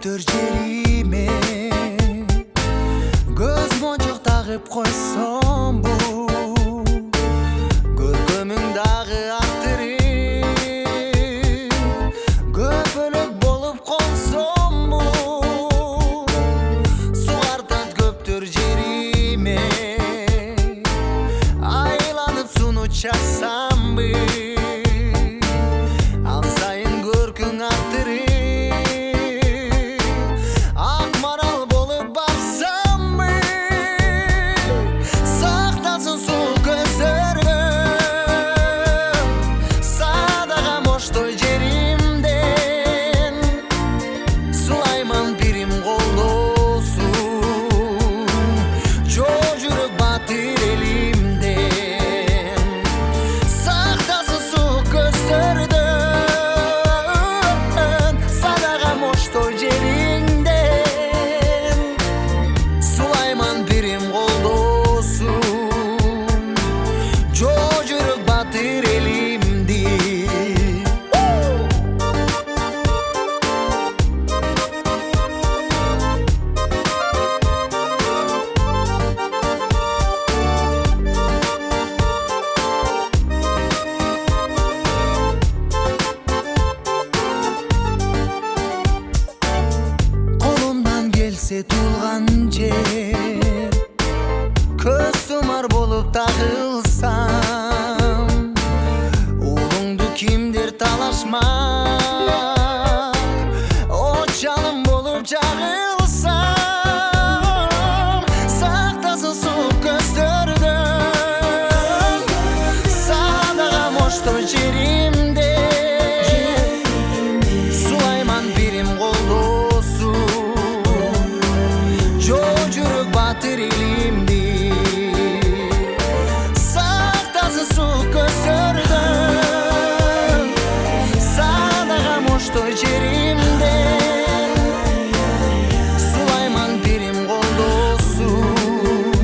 көптөр жериме көз мончок тагып койсом бу көркөмүң дагы актырып көпөлөк болуп колсом бу сугартат көптөр жериме айланып суну чаксамбы ан сайын көркүң актырып тулган жер көз сумар болуп тагылсам улуңду кимдир талашмай